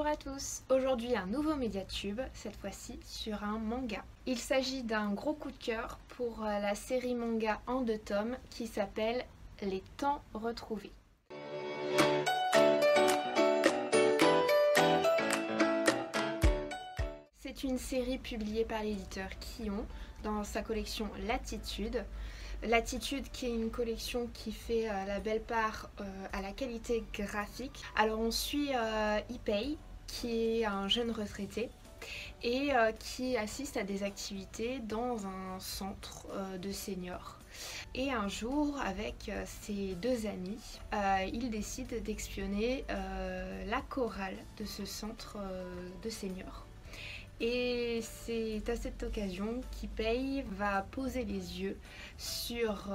à tous, aujourd'hui un nouveau Mediatube, cette fois-ci sur un manga. Il s'agit d'un gros coup de cœur pour la série manga en 2 tomes qui s'appelle Les Temps Retrouvés. C'est une série publiée par l'éditeur Kion dans sa collection Latitude. Latitude qui est une collection qui fait la belle part à la qualité graphique. Alors on suit Ipei qui est un jeune retraité et qui assiste à des activités dans un centre de seniors. Et un jour, avec ses 2 amis, il décide d'espionner la chorale de ce centre de seniors. Et c'est à cette occasion qu'Ipei va poser les yeux sur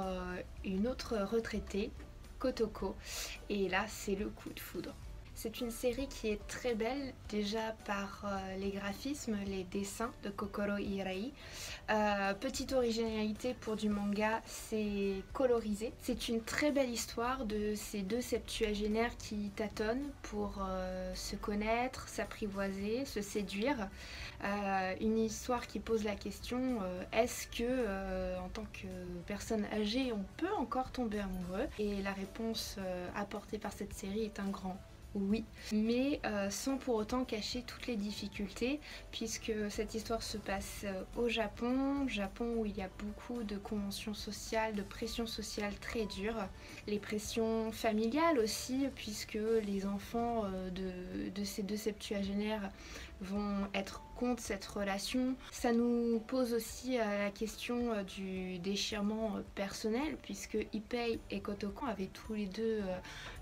une autre retraitée, Kotoko, et là c'est le coup de foudre. C'est une série qui est très belle, déjà par les graphismes, les dessins de Kokoro Hirai. Petite originalité pour du manga, c'est colorisé. C'est une très belle histoire de ces 2 septuagénaires qui tâtonnent pour se connaître, s'apprivoiser, se séduire. Une histoire qui pose la question, est-ce que en tant que personne âgée, on peut encore tomber amoureux? Et la réponse apportée par cette série est un grand oui, mais sans pour autant cacher toutes les difficultés, puisque cette histoire se passe au Japon où il y a beaucoup de conventions sociales, de pressions sociales très dures, les pressions familiales aussi, puisque les enfants de ces 2 septuagénaires vont être contre cette relation. Ça nous pose aussi la question du déchirement personnel, puisque Ipei et Kotoko avaient tous les deux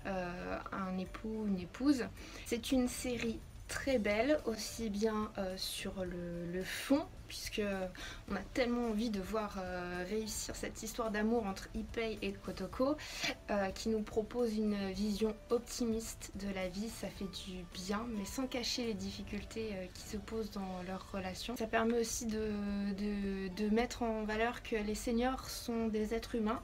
un époux, une épouse. C'est une série très belle, aussi bien sur le fond, puisque on a tellement envie de voir réussir cette histoire d'amour entre Ipei et Kotoko, qui nous propose une vision optimiste de la vie. Ça fait du bien, mais sans cacher les difficultés qui se posent dans leur relation. Ça permet aussi de mettre en valeur que les seniors sont des êtres humains,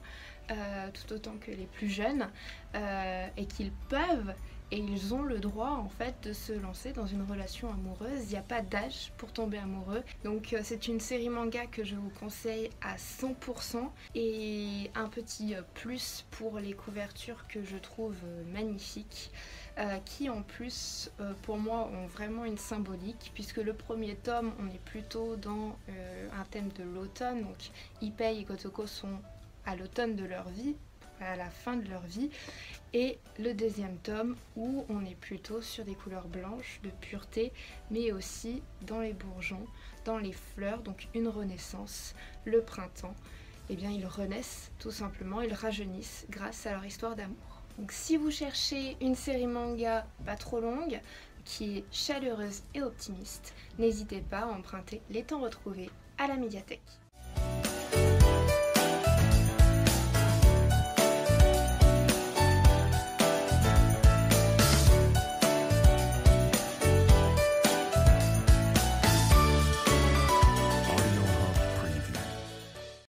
tout autant que les plus jeunes, et qu'ils peuvent et ils ont le droit en fait de se lancer dans une relation amoureuse. Il n'y a pas d'âge pour tomber amoureux. Donc c'est une série manga que je vous conseille à 100%, et un petit plus pour les couvertures que je trouve magnifiques, qui en plus pour moi ont vraiment une symbolique, puisque le premier tome on est plutôt dans un thème de l'automne, donc Ipei et Kotoko sont à l'automne de leur vie, à la fin de leur vie, et le 2e tome où on est plutôt sur des couleurs blanches de pureté, mais aussi dans les bourgeons, dans les fleurs, donc une renaissance, le printemps. Et bien ils renaissent tout simplement, ils rajeunissent grâce à leur histoire d'amour. Donc si vous cherchez une série manga pas trop longue, qui est chaleureuse et optimiste, n'hésitez pas à emprunter Les Temps Retrouvés à la médiathèque.